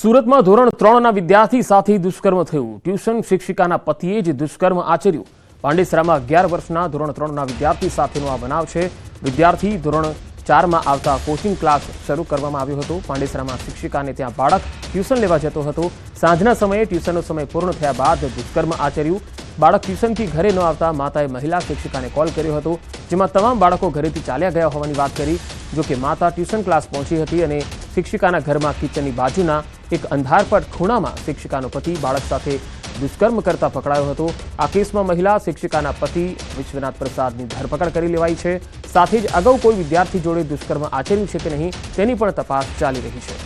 સુરતમાં ધોરણ 3ના વિદ્યાર્થી સાથે દુષ્કર્મ થયું। ટ્યુશન શિક્ષિકાના પતિએ જ દુષ્કર્મ આચર્યું। પાંડેસરામાં 11 વર્ષના ધોરણ 3ના વિદ્યાર્થી સાથેનો આ બનાવ છે। વિદ્યાર્થી ધોરણ 4માં આવતા કોચિંગ ક્લાસ શરૂ કરવામાં આવ્યો હતો। પાંડેસરામાં શિક્ષિકાને ત્યાં બાળક ટ્યુશન લેવા જતો હતો। સાંજના સમયે ટ્યુશનનો સમય પૂર્ણ થયા બાદ દુષ્કર્મ આચર્યું। બાળક ટ્યુશનથી ઘરે ન આવતા માતાએ મહિલા શિક્ષિકાને કોલ કર્યો હતો, જેમાં તમામ બાળકો ઘરેથી ચાલ્યા ગયા હોવાની વાત કરી। જો કે માતા ટ્યુશન ક્લાસ પહોંચી હતી અને શિક્ષિકાના ઘરમાં કિચનની બાજુના એક અંધારપટ ખૂણામાં શિક્ષિકાનો પતિ બાળક સાથે દુષ્કર્મ કરતા પકડાયો હતો। આ કેસમાં મહિલા શિક્ષિકાના પતિ વિશ્વનાથ પ્રસાદની ધરપકડ કરી લેવાઈ છે। સાથે જ અગાઉ કોઈ વિદ્યાર્થી જોડે દુષ્કર્મ આચર્યું છે કે નહીં તેની પણ તપાસ ચાલી રહી છે।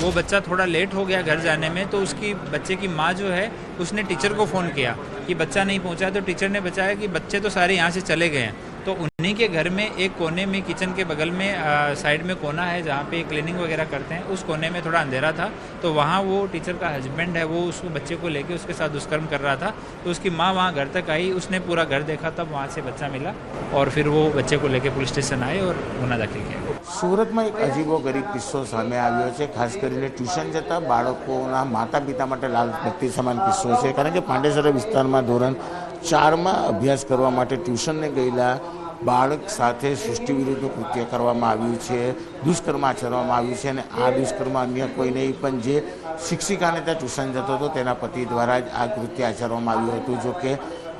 वो बच्चा थोड़ा लेट हो गया घर जाने में, तो उसकी बच्चे की माँ जो है उसने टीचर को फ़ोन किया कि बच्चा नहीं पहुंचा। तो टीचर ने बताया कि बच्चे तो सारे यहाँ से चले गए हैं। तो उन्हीं के घर में एक कोने में किचन के बगल में साइड में कोना है जहाँ पे क्लीनिंग वगैरह करते हैं, उस कोने में थोड़ा अंधेरा था। तो वहाँ वो टीचर का हस्बैंड है वो उसको बच्चे को लेके उसके साथ दुष्कर्म कर रहा था। तो उसकी माँ वहाँ घर तक आई, उसने पूरा घर देखा, तब वहाँ से बच्चा मिला और फिर वो बच्चे को लेके पुलिस स्टेशन आए और गुना दाखिल किया। सूरत में एक अजीबो गरीब किस्सो सामे आव्यो छे। खास करीने ट्यूशन जता बाळकोना माता पिता माटे लाल बत्ती समान किस्सो छे। कारण के पांडेसरा विस्तारमां धोरण 4मां अभ्यास करवा माटे ट्यूशनने गयेला बाळक साथे सृष्टि विरुद्ध कृत्य करवामां आव्युं छे, दुष्कर्म आचरवामां आव्युं छे। अने आ दुष्कर्म अन्य कोई नहीं पण जे शिक्षिकाने त्यां ट्यूशन जतो हतो तेना पति द्वारा ज आ कृत्य आचरवामां आव्युं हतुं। जो के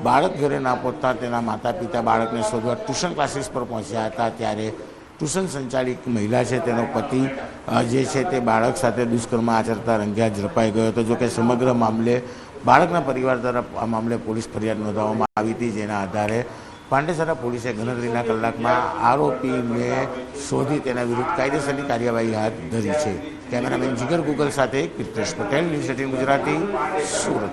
बाळक घरे ना पહોંચતા तेना माता पिता बाळकने शोधवा ट्यूशन क्लासीस पर पહોંચ્યા હતા। ત્યારે ट्यूशन संचालिक महिला है तेनो पति जे छे ते बाळक साथे दुष्कर्म आचरता रंग्यात झड़पाई गयो हतो। जो कि समग्र मामले बाळकना परिवार द्वारा आ मामले पोलीस फरियाद नोंधाववामां आवी हती, जेना आधारे पांडेसरा पोलीसे गणतरीना कलाकमां आरोपीने शोधी तेना विरुद्ध कायदेसरनी कार्यवाही हाथ धरी छे। कैमरामेन जिगर गूगल साथे कृतेश पटेल, न्यूज़ 18 गुजराती, सूरत।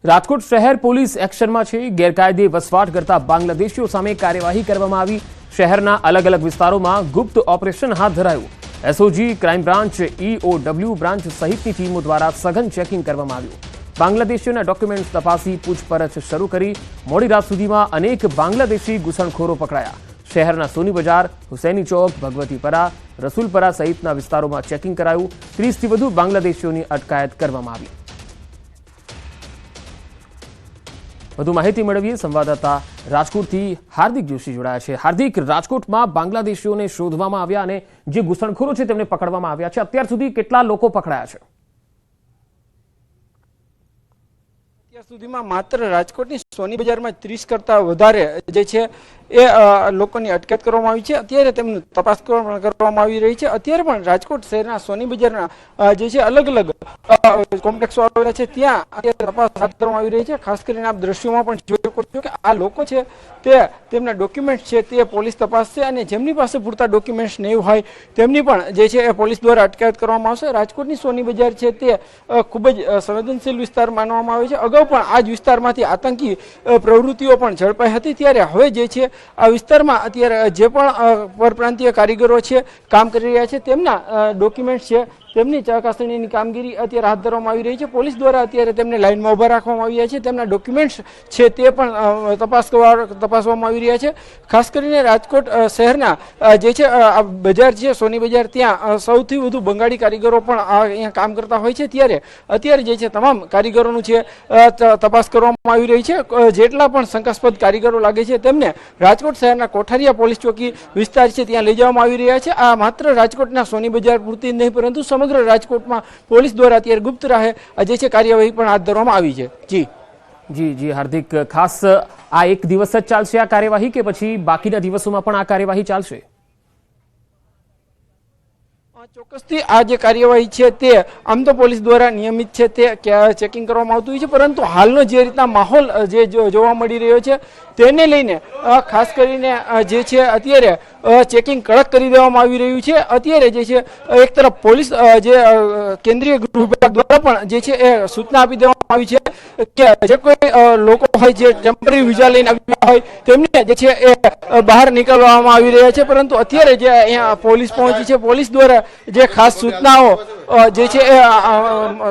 રાજકોટ શહેર પોલીસ એક્શનમાં છે। ગેરકાયદે વસવાટ કરતા બાંગ્લાદેશીઓ સામે કાર્યવાહી કરવામાં આવી। શહેરના અલગ અલગ વિસ્તારોમાં ગુપ્ત ઓપરેશન હાથ ધરાયું। SOG, crime branch, EOW branch સહિતની ટીમો દ્વારા સઘન ચેકિંગ કરવામાં આવ્યું। બાંગ્લાદેશીઓના ડોક્યુમેન્ટ્સ તપાસી પૂછપરછ શરૂ કરી। મોડી રાત સુધીમાં અનેક બાંગ્લાદેશી ઘૂસણખોરો પકડાયા। શહેરના સોની બજાર, હુસૈની ચોક, ભગવતીપરા, રસુલપરા સહિતના વિસ્તારોમાં ચેકિંગ કરાયું। 30થી વધુ બાંગ્લાદેશીઓની અટકાયત કરવામાં આવી। વધુ માહિતી મેળવીએ સંવાદદાતા રાજકોટથી હાર્દિક જોશી જોડાયા છે। હાર્દિક, રાજકોટમાં બાંગ્લાદેશીઓને શોધવામાં આવ્યા અને જે ઘૂસણખોરો છે તેમને પકડવામાં આવ્યા છે। અત્યાર સુધી કેટલા લોકો પકડાયા છે? અત્યાર સુધીમાં માત્ર રાજકોટની સોની બજારમાં 30 કરતા વધારે જે છે એ લોકોની અટકાયત કરવામાં આવી છે। અત્યારે તેમની તપાસ કરવામાં આવી રહી છે। અત્યારે પણ રાજકોટ શહેરના સોની બજારના જે છે અલગ અલગ કોમ્પ્લેક્સો આવેલા છે, ત્યાં અત્યારે તપાસ હાથ ધરવામાં આવી રહી છે। ખાસ કરીને આપ દ્રશ્યોમાં પણ જોઈ શકો છો કે આ લોકો છે તે તેમના ડોક્યુમેન્ટ્સ છે તે પોલીસ તપાસશે અને જેમની પાસે પૂરતા ડોક્યુમેન્ટ્સ નહીં હોય તેમની પણ જે છે એ પોલીસ દ્વારા અટકાયત કરવામાં આવશે। રાજકોટની સોની બજાર છે તે ખૂબ જ સંવેદનશીલ વિસ્તાર માનવામાં આવે છે। અગાઉ પણ આ જ વિસ્તારમાંથી આતંકી પ્રવૃત્તિઓ પણ ઝડપાઈ હતી। ત્યારે હવે જે છે આ વિસ્તારમાં અત્યારે જે પણ પરપ્રાંતીય કારીગરો છે કામ કરી રહ્યા છે તેમના ડોક્યુમેન્ટ્સ છે તેમની ચકાસણીની કામગીરી અત્યારે હાથ ધરવામાં આવી રહી છે। પોલીસ દ્વારા અત્યારે તેમને લાઇનમાં ઊભા રાખવામાં આવ્યા છે, તેમના ડોક્યુમેન્ટ્સ છે તે પણ તપાસવામાં આવી રહ્યા છે। ખાસ કરીને રાજકોટ શહેરના જે છે આ બજાર છે સોની બજાર, ત્યાં સૌથી વધુ બંગાળી કારીગરો પણ અહીંયા કામ કરતા હોય છે। ત્યારે અત્યારે જે છે તમામ કારીગરોનું છે તપાસ કરવામાં આવી રહી છે। જેટલા પણ શંકાસ્પદ કારીગરો લાગે છે તેમને રાજકોટ શહેરના કોઠારિયા પોલીસ ચોકી વિસ્તાર છે ત્યાં લઈ જવામાં આવી રહ્યા છે। આ માત્ર રાજકોટના સોની બજાર પૂરતી નહીં પરંતુ સમગ્ર રાજકોટમાં પોલીસ દ્વારા અત્યારે ગુપ્ત રાહે જે છે કાર્યવાહી પણ હાથ ધરવામાં આવી છે। જી હાર્દિક, ખાસ આ એક દિવસ જ ચાલશે આ કાર્યવાહી કે પછી બાકીના દિવસોમાં પણ આ કાર્યવાહી ચાલશે? ચોક્કસથી આ જે કાર્યવાહી છે તે આમ તો પોલીસ દ્વારા નિયમિત છે તે ચેકિંગ કરવામાં આવતું હોય છે, પરંતુ હાલનો જે રીતના માહોલ જે જોવા મળી રહ્યો છે તેને લઈને ખાસ કરીને જે છે અત્યારે ચેકિંગ કડક કરી દેવામાં આવી રહ્યું છે। અત્યારે જે છે એક તરફ પોલીસ જે કેન્દ્રીય ગૃહ વિભાગ દ્વારા પણ જે છે એ સૂચના આપી દેવામાં આવી છે કે જે કોઈ લોકો હોય જે ટેમ્પરરી વિઝા લઈને આવ્યા હોય તેમને જે છે એ બહાર નીકળવામાં આવી રહ્યા છે। પરંતુ અત્યારે જે અહીંયા પોલીસ પહોંચી છે, પોલીસ દ્વારા જે ખાસ સૂચનાઓ જે છે એ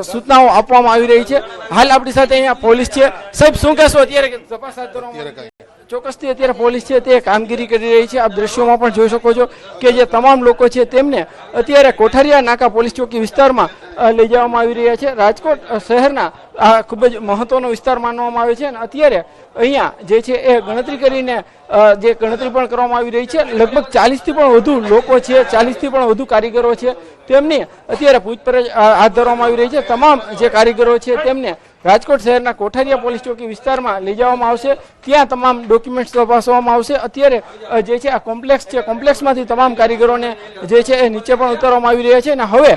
સૂચનાઓ આપવામાં આવી રહી છે। હાલ આપણી સાથે અહીંયા પોલીસ છે। સાહેબ, શું કહેશો? અત્યારે તપાસ હાથ ધરવામાં ચોક્કસથી અત્યારે પોલીસ છે તે કામગીરી કરી રહી છે. આપ દ્રશ્યોમાં પણ જોઈ શકો છો કે જે તમામ લોકો છે તેમને અત્યારે કોઠારિયા નાકા પોલીસ ચોકી વિસ્તારમાં લઈ જવામાં આવી રહ્યા છે. રાજકોટ શહેરના આ ખૂબ જ મહત્વનો વિસ્તાર માનવામાં આવે છે અને અત્યારે અહીંયા જે છે એ ગણતરી કરીને જે ગણતરી પણ કરવામાં આવી રહી છે. લગભગ 40થી પણ વધુ લોકો છે, 40થી પણ વધુ કારીગરો છે, તેમની અત્યારે પૂછપરછ હાથ ધરવામાં આવી રહી છે. તમામ જે કારીગરો છે તેમને રાજકોટ શહેરના કોઠારિયા પોલીસ ચોકી વિસ્તારમાં લઈ જવામાં આવશે. ત્યાં તમામ ડોક્યુમેન્ટ્સ તપાસવામાં આવશે. અત્યારે જે છે આ કોમ્પ્લેક્સ છે, કોમ્પ્લેક્સમાંથી તમામ કારીગરોને જે છે એ નીચે પણ ઉતારવામાં આવી રહ્યા છે અને હવે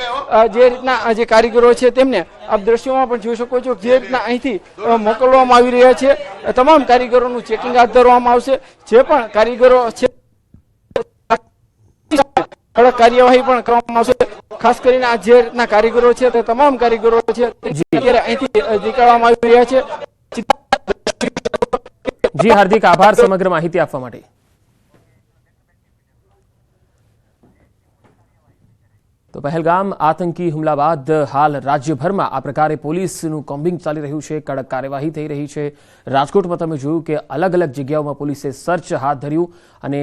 જે રીતના જે કારીગરો છે તેમને આપ દ્રશ્યોમાં પણ જોઈ શકો છો જે રીતના અહીંથી મોકલવામાં આવી રહ્યા છે. તમામ કારીગરોનું ચેકિંગ હાથ ધરવામાં આવશે. જે પણ કારીગરો છે કડક કાર્યવાહી પણ કરવામાં આવશે. ખાસ કરીને આ જે રીતના કારીગરો છે તે તમામ કારીગરો છે અત્યારે અહીંથી નીકળવામાં આવી રહ્યા છે. જી હાર્દિક આભાર સમગ્ર માહિતી આપવા માટે. તો પહેલગામ આતંકી હુમલા બાદ હાલ રાજ્યભરમાં આ પ્રકારે પોલીસનું કોમ્બિંગ ચાલી રહ્યું છે, કડક કાર્યવાહી થઈ રહી છે. રાજકોટમાં તમે જોયું કે અલગ અલગ જગ્યાઓમાં પોલીસે સર્ચ હાથ ધર્યું અને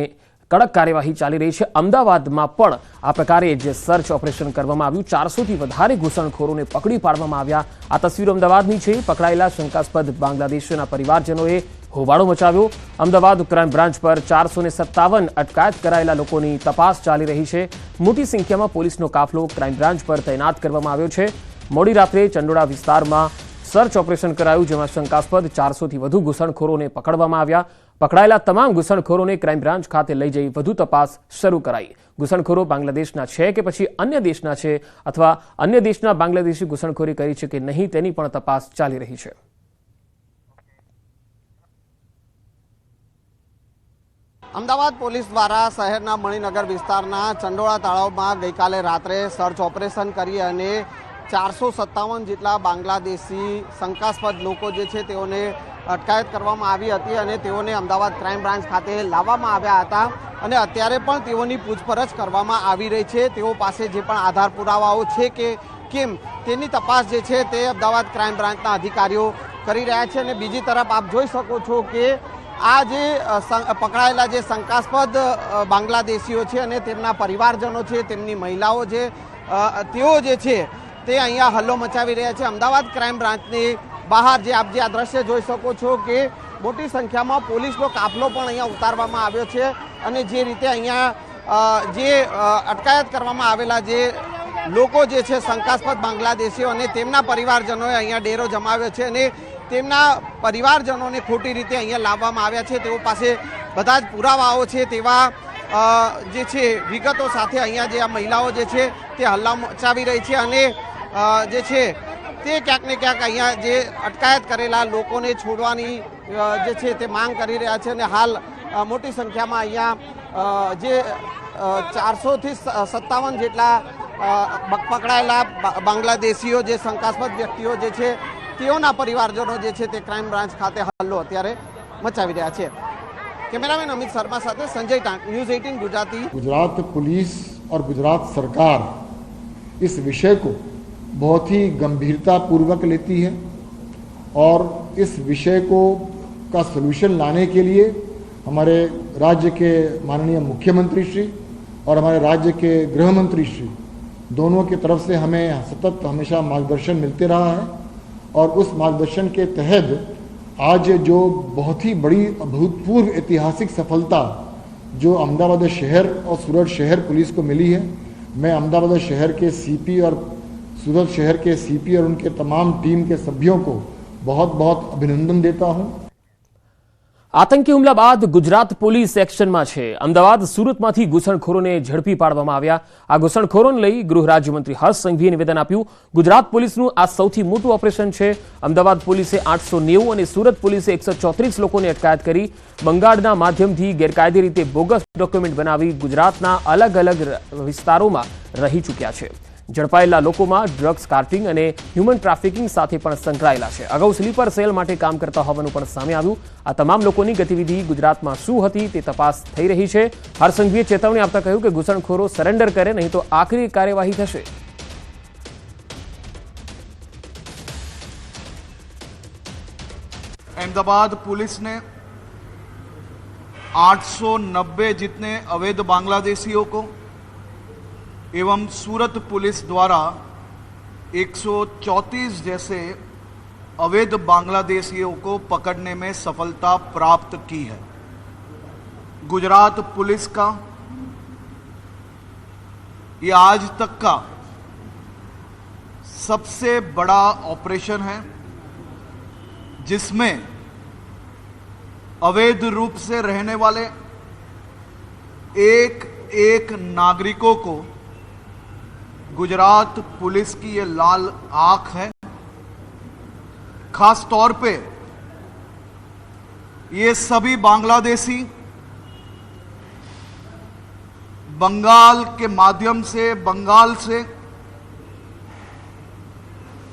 કડક કાર્યવાહી ચાલી રહી છે. અમદાવાદમાં પણ આ પ્રકારે જે સર્ચ ઓપરેશન કરવામાં આવ્યું, 400થી વધારે ઘૂસણખોરોને પકડી પાડવામાં આવ્યા. આ તસવીરો અમદાવાદની છે. પકડાયેલા શંકાસ્પદ બાંગ્લાદેશીના પરિવારજનોએ હોબાળો મચાવ્યો. અમદાવાદ ક્રાઇમ બ્રાન્ચ પર 457 અટકાયત કરાયેલા લોકોની તપાસ ચાલી રહી છે. મોટી સંખ્યામાં પોલીસનો કાફલો ક્રાઇમ બ્રાન્ચ પર તૈનાત કરવામાં આવ્યો છે. મોડી રાત્રે ચંડોળા વિસ્તારમાં સર્ચ ઓપરેશન કરાયું, જેમાં શંકાસ્પદ 400થી વધુ ઘૂસણખોરોને પકડવામાં આવ્યા. પકડાયેલા તમામ ઘૂસણખોરોને ક્રાઇમ બ્રાન્ચ ખાતે લઈ જઈ વધુ તપાસ શરૂ કરાઈ. ઘૂસણખોરો બાંગ્લાદેશના છે કે પછી અન્ય દેશના છે અથવા અન્ય દેશના બાંગ્લાદેશી ઘૂસણખોરી કરી છે કે નહીં તેની પણ તપાસ ચાલી રહી છે. અમદાવાદ પોલીસ દ્વારા શહેરના મણિનગર વિસ્તારના ચંડોળા તળાવમાં ગઈકાલે રાત્રે સર્ચ ઓપરેશન કરી અને 457 જેટલા બાંગ્લાદેશી શંકાસ્પદ લોકો જે છે તેઓને અટકાયત કરવામાં આવી હતી અને તેઓને અમદાવાદ ક્રાઇમ બ્રાન્ચ ખાતે લાવવામાં આવ્યા હતા અને અત્યારે પણ તેઓની પૂછપરછ કરવામાં આવી રહી છે. તેઓ પાસે જે પણ આધાર પુરાવાઓ છે કે કેમ તેની તપાસ જે છે તે અમદાવાદ ક્રાઇમ બ્રાન્ચના અધિકારીઓ કરી રહ્યા છે. અને બીજી તરફ આપ જોઈ શકો છો કે આ જે પકડાયેલા જે શંકાસ્પદ બાંગ્લાદેશીઓ છે અને તેમના પરિવારજનો છે, તેમની મહિલાઓ છે, તેઓ જે છે તે અહીંયા હલ્લો મચાવી રહ્યા છે. અમદાવાદ ક્રાઇમ બ્રાન્ચની બહાર જે આપ જે આ દ્રશ્ય જોઈ શકો છો કે મોટી સંખ્યામાં પોલીસનો કાફલો પણ અહીંયા ઉતારવામાં આવ્યો છે અને જે રીતે અહીંયા જે અટકાયત કરવામાં આવેલા જે લોકો જે છે શંકાસ્પદ બાંગ્લાદેશીઓ અને તેમના પરિવારજનોએ અહીંયા ડેરો જમાવ્યો છે અને તેમના પરિવારજનોને ખોટી રીતે અહીંયા લાવવામાં આવ્યા છે. તેઓ પાસે બધા જ પુરાવાઓ છે તેવા જે છે વિગતો સાથે અહીંયા જે આ મહિલાઓ જે છે તે હલ્લા મચાવી રહી છે અને જે છે તે ક્યાંક ને ક્યાંક અહીંયા જે અટકાયત કરેલા લોકોને છોડવાની જે છે તે માંગ કરી રહ્યા છે અને હાલ મોટી સંખ્યામાં અહીંયા જે 400થી 57 જેટલા પકડાયેલા બાંગ્લાદેશીઓ જે શંકાસ્પદ વ્યક્તિઓ જે છે તેઓના પરિવારજનો જે છે તે ક્રાઇમ બ્રાન્ચ ખાતે હલ્લો અત્યારે મચાવી રહ્યા છે. कैमरामैन अमित शर्मा साथ Sanjay tank, news 18 Gujarati. Gujarat police और गुजरात सरकार इस विषय को बहुत ही गंभीरता पूर्वक लेती है और इस विषय को का सलूशन लाने के लिए हमारे राज्य के माननीय मुख्यमंत्री श्री और हमारे राज्य के गृह मंत्री श्री दोनों की तरफ से हमें सतत हमेशा मार्गदर्शन मिलते रहा है और उस मार्गदर्शन के तहत आज जो बहुत ही बड़ी अभूतपूर्व ऐतिहासिक सफलता जो अहमदाबाद शहर और सूरत शहर पुलिस को मिली है, मैं अहमदाबाद शहर के सीपी और सूरत शहर के सीपी और उनके तमाम टीम के सभ्यों को बहुत बहुत अभिनंदन देता हूं. આતંકી હુમલા બાદ ગુજરાત પોલીસ એક્શનમાં છે. અમદાવાદ સુરતમાંથી ઘૂસણખોરોને ઝડપી પાડવામાં આવ્યા. આ ઘૂસણખોરોને લઈ ગૃહ રાજ્યમંત્રી હર્ષ સંઘવીએ નિવેદન આપ્યું. ગુજરાત પોલીસનું આ સૌથી મોટું ઓપરેશન છે. અમદાવાદ પોલીસે 890 અને સુરત પોલીસે 134 લોકોની અટકાયત કરી. બંગાળના માધ્યમથી ગેરકાયદે રીતે બોગસ ડોક્યુમેન્ટ બનાવી ગુજરાતના અલગ અલગ વિસ્તારોમાં રહી ચૂક્યા છે. ઝડપાયેલા લોકોમાં ડ્રગ્સ કાર્ટિંગ અને હ્યુમન ટ્રાફિકિંગ સાથે પણ સંકળાયેલા છે. અગાઉ સ્લીપર સેલ માટે કામ કરતા હોવાનું પણ સામે આવ્યું. આ તમામ લોકોની ગતિવિધિ ગુજરાતમાં શું હતી તે તપાસ થઈ રહી છે. હર્ષ સંઘવીએ ચેતવણી આપતા કહ્યું કે ઘૂસણખોરો સરેન્ડર કરે નહીં તો આકરી કાર્યવાહી થશે. अहमदाबाद पुलिस ने 890 जितने अवैध बांग्लादेशियों को एवं सूरत पुलिस द्वारा 134 जैसे अवैध बांग्लादेशियों को पकड़ने में सफलता प्राप्त की है। गुजरात पुलिस का ये आज तक का सबसे बड़ा ऑपरेशन है, जिसमें अवैध रूप से रहने वाले एक एक नागरिकों को गुजरात पुलिस की ये लाल आंख है। खास तौर पे ये सभी बांग्लादेशी बंगाल के माध्यम से, बंगाल से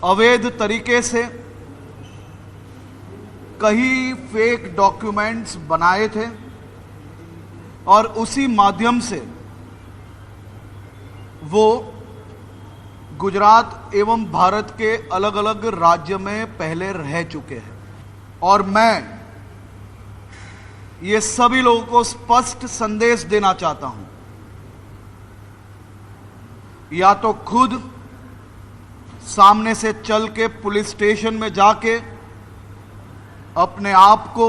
अवैध तरीके से कई फेक डॉक्यूमेंट्स बनाए थे और उसी माध्यम से वो गुजरात एवं भारत के अलग अलग राज्य में पहले रह चुके हैं। और मैं ये सभी लोगों को स्पष्ट संदेश देना चाहता हूं, या तो खुद सामने से चल के पुलिस स्टेशन में जाके अपने आप को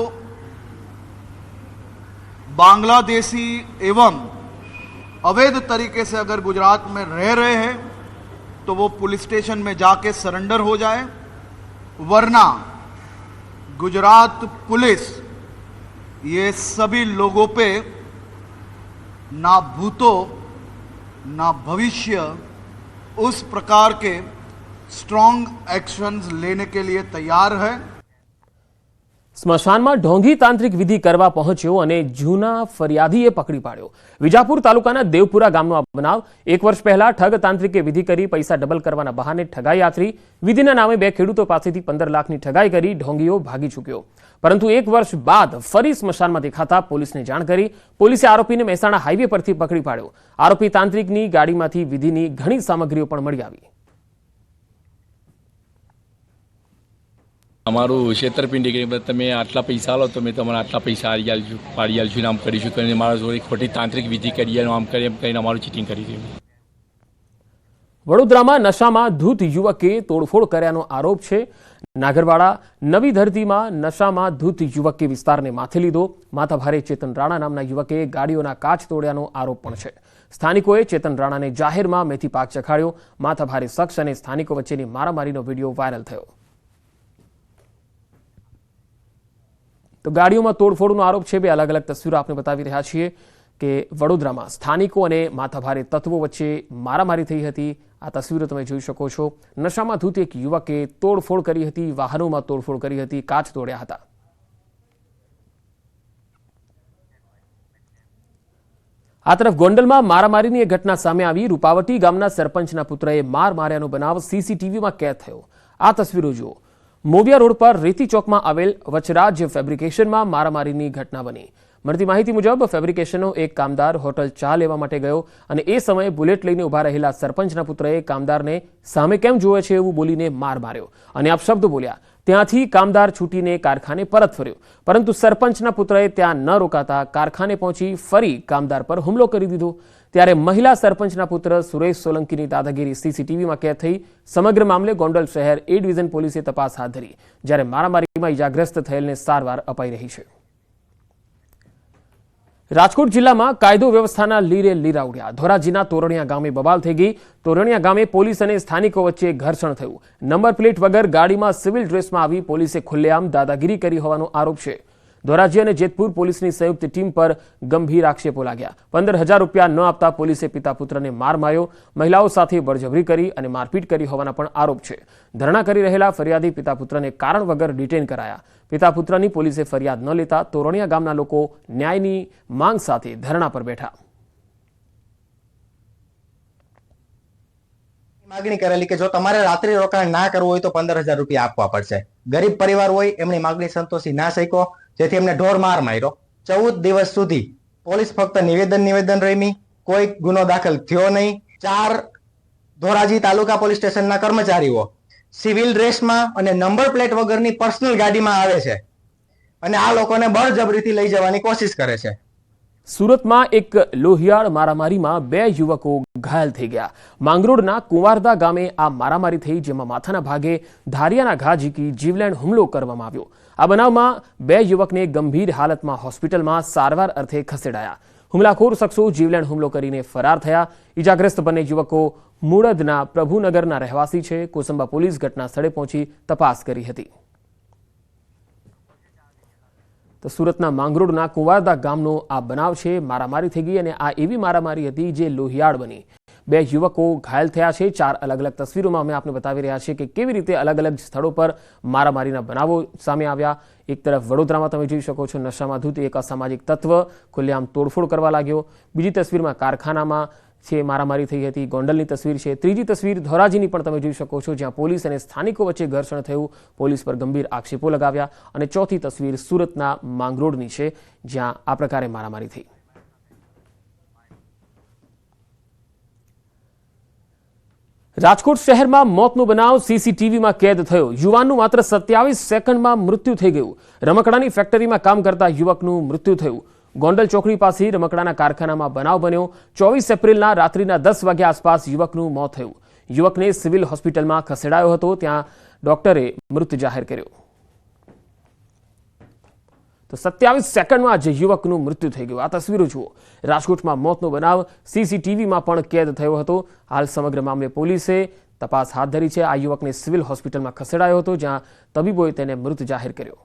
बांग्लादेशी एवं अवैध तरीके से अगर गुजरात में रह रहे हैं तो वो पुलिस स्टेशन में जाके सरेंडर हो जाए, वरना गुजरात पुलिस ये सभी लोगों पे ना भूतो ना भविष्य उस प्रकार के स्ट्रॉन्ग एक्शंस लेने के लिए तैयार है। સ્મશાનમાં ઢોંગી તાંત્રિક વિધિ કરવા પહોંચ્યો અને જૂના ફરિયાદીએ પકડી પાડ્યો। વિજાપુર તાલુકાના દેવપુરા ગામનો આ બનાવ। 1 વર્ષ પહેલા ઠગ તાંત્રિકે વિધિ કરી પૈસા ડબલ કરવાના બહાને ઠગાઈ આચરી। વિધિના નામે 2 ખેડૂતો પાસેથી 15 લાખની ઠગાઈ કરી ઢોંગીઓ ભાગી છૂટ્યો, પરંતુ 1 વર્ષ બાદ ફરી સ્મશાનમાં દેખાતા પોલીસને જાણ કરી પોલીસે આરોપીને મહેસાણા હાઈવે પરથી પકડી પાડ્યો। આરોપી તાંત્રિકની ગાડીમાંથી વિધિની ઘણી સામગ્રીઓ પણ મળી આવી। અમારું છેતરપિંડી કરી તમે આટલા પૈસા લો તો મેં તમારા આટલા પૈસા પાડી આલશું ને આમ કરીશું કરીને મારા જોડે ખોટી તાંત્રિક વિધિ કરી આમ કરી એમ કરીને અમારું ચીટિંગ કરી દીધું। વડોદરામાં નશામાં ધૂત યુવકે તોડફોડ કર્યાનો આરોપ છે। નાગરવાડા નવી ધરતીમાં નશામાં ધૂત યુવકે વિસ્તારને માથે લીધો। માથાભારે ચેતન રાણા નામના યુવકે ગાડીઓના કાચ તોડ્યાનો આરોપ પણ છે। સ્થાનિકોએ ચેતન રાણાને જાહેરમાં મેથી પાક ચખાડ્યો। માથાભારે શખ્સ અને સ્થાનિકો વચ્ચેની મારામારીનો વિડીયો વાયરલ થયો। તો ગાડીઓમાં તોડફોડનો આરોપ છે। બે અલગ અલગ તસવીરો આપણે બતાવી રહ્યા છીએ કે વડોદરામાં સ્થાનિકો અને માથાભારે તત્વો વચ્ચે મારામારી થઈ હતી। આ તસવીરો તમે જોઈ શકો છો। નશામાં ધૂત એક યુવકે તોડફોડ કરી હતી, વાહનોમાં તોડફોડ કરી હતી, કાચ તોડ્યા હતા। આ તરફ ગોંડલમાં મારામારીની એક ઘટના સામે આવી। રૂપાવટી ગામના સરપંચના પુત્રએ માર માર્યાનો બનાવ સીસીટીવીમાં કેદ થયો। આ તસવીરો જુઓ। મોવિયા રોડ પર રેતી ચોકમાં આવેલ વચરાજ ફેબ્રિકેશનમાં મારામારીની ઘટના બની। મળતી માહિતી મુજબ ફેબ્રિકેશનનો એક કામદાર હોટલ ચા લેવા માટે ગયો અને એ સમયે બુલેટ લઈને ઊભા રહેલા સરપંચના પુત્રએ કામદારને સામે કેમ જોવે છે એવું બોલીને માર માર્યો અને અપશબ્દ બોલ્યા। ત્યાંથી કામદાર છૂટીને કારખાને પરત ફર્યો, પરંતુ સરપંચના પુત્રએ ત્યાં ન રોકાતા કારખાને પહોંચી ફરી કામદાર પર હુમલો કરી દીધો। ત્યારે મહિલા સરપંચના પુત્ર સુરેશ સોલંકીની દાદાગીરી સીસીટીવીમાં કેદ થઈ। સમગ્ર મામલે ગોંડલ શહેર એ ડિવિઝન પોલીસે તપાસ હાથ ધરી, જ્યારે મારામારીમાં ઇજાગ્રસ્ત થયેલને સારવાર અપાઈ રહી છે। રાજકોટ જિલ્લામાં કાયદો વ્યવસ્થાના લીરે લીરા ઉડ્યા। ધોરાજીના તોરણિયા ગામે બબાલ થઈ ગઈ। તોરણિયા ગામે પોલીસ અને સ્થાનિકો વચ્ચે ઘર્ષણ થયું। નંબર પ્લેટ વગર ગાડીમાં સિવિલ ડ્રેસમાં આવી પોલીસે ખુલ્લેઆમ દાદાગીરી કરી હોવાનો આરોપ છે। ધોરાજી અને જેતપુર પોલીસની સંયુક્ત ટીમ પર ગંભીર આક્ષેપો લાગ્યા। 15,000 રૂપિયા ન આપતા પોલીસે પિતા પુત્રને માર માર્યો, મહિલાઓ સાથે બળજબરી કરી અને મારપીટ કરી હોવાના પણ આરોપ છે। ધરણા કરી રહેલા ફરિયાદી પિતા પુત્રને કારણ વગર ડિટેન કરાયા। પિતા પુત્રની પોલીસે ફરિયાદ ન લેતા તોરણિયા ગામના લોકો ન્યાયની માંગ સાથે ધરણા પર બેઠા। માગણી કરેલી કે જો તમારે રાત્રિ રોકાણ ના કરવું હોય તો 15,000 રૂપિયા આપવા પડશે। ગરીબ પરિવાર હોય એમની માગણી સંતોષી ના શક્યો, જેથી એમને ઢોર માર માર્યો। 14 દિવસ સુધી પોલીસ ફક્ત નિવેદન રમી, કોઈ ગુનો દાખલ થયો નહીં। 4 ધોરાજી તાલુકા પોલીસ સ્ટેશનના કર્મચારીઓ સિવિલ ડ્રેસમાં અને નંબર પ્લેટ વગરની પર્સનલ ગાડીમાં આવે છે અને આ લોકોને બળજબરીથી લઈ જવાની કોશિશ કરે છે। સુરતમાં એક લોહિયાળ મારામારીમાં 2 યુવકો ઘાયલ થઈ ગયા। માંગરોળના કુંવારદા ગામે આ મારામારી થઈ, જેમાં માથાના ભાગે ધારિયાના ઘા ઝીકી જીવલેણ હુમલો કરવામાં આવ્યો। આ બનાવમાં 2 યુવકને ગંભીર હાલતમાં હોસ્પિટલમાં સારવાર અર્થે ખસેડાયા। હુમલાખોર શખ્સો જીવલેણ હુમલો કરીને ફરાર થયા। ઇજાગ્રસ્ત બંને યુવકો મુળદના પ્રભુનગરના રહેવાસી છે। કોસંબા પોલીસ ઘટના સ્થળે પહોંચી તપાસ કરી હતી। તો સુરતના માંગરોળના કુંવારદા ગામનો આ બનાવ છે। મારામારી થઈ ગઈ અને આ એવી મારામારી હતી જે લોહિયાળ બની। 2 યુવકો ઘાયલ થયા છે। 4 અલગ અલગ તસવીરોમાં અમે આપને બતાવી રહ્યા છીએ કે કેવી રીતે અલગ અલગ સ્થળો પર મારામારીના બનાવો સામે આવ્યા। એક તરફ વડોદરામાં તમે જોઈ શકો છો, નશામાં ધૂત એક અસામાજિક તત્વ ખુલ્લેઆમ તોડફોડ કરવા લાગ્યો। બીજી તસવીરમાં કારખાનામાં છે મારામારી થઈ હતી। ગોંડલની તસવીર છે। ત્રીજી તસવીર ધોરાજીની પણ તમે જોઈ શકો છો, જ્યાં પોલીસ અને સ્થાનિકો વચ્ચે ઘર્ષણ થયું, પોલીસ પર ગંભીર આક્ષેપો લગાવ્યા। અને ચોથી તસવીર સુરતના માંગરોળની છે, જ્યાં આ પ્રકારે મારામારી થઈ। રાજકોટ શહેરમાં મોતનો બનાવ સીસીટીવીમાં કેદ થયો। યુવાનનું માત્ર 27 સેકન્ડમાં મૃત્યુ થઈ ગયું। રમકડાની ફેક્ટરીમાં કામ કરતા યુવકનું મૃત્યુ થયું। ગોંડલ ચોકડી પાસે રમકડાના કારખાનામાં બનાવ બન્યો। 24 એપ્રિલના રાત્રિના 10 વાગ્યા આસપાસ યુવકનું મોત થયું। યુવકને સિવિલ હોસ્પિટલમાં ખસેડાયો હતો, ત્યાં ડોક્ટરે મૃત જાહેર કર્યો। તો 27 સેકન્ડમાં જ યુવકનું મૃત્યુ થઈ ગયું। આ તસવીરો જુઓ। રાજકોટમાં મોતનો બનાવ સીસીટીવીમાં પણ કેદ થયો હતો। હાલ સમગ્ર મામલે પોલીસે તપાસ હાથ ધરી છે। આ યુવકને સિવિલ હોસ્પિટલમાં ખસેડાયો હતો, જ્યાં તબીબોએ તેને મૃત જાહેર કર્યો।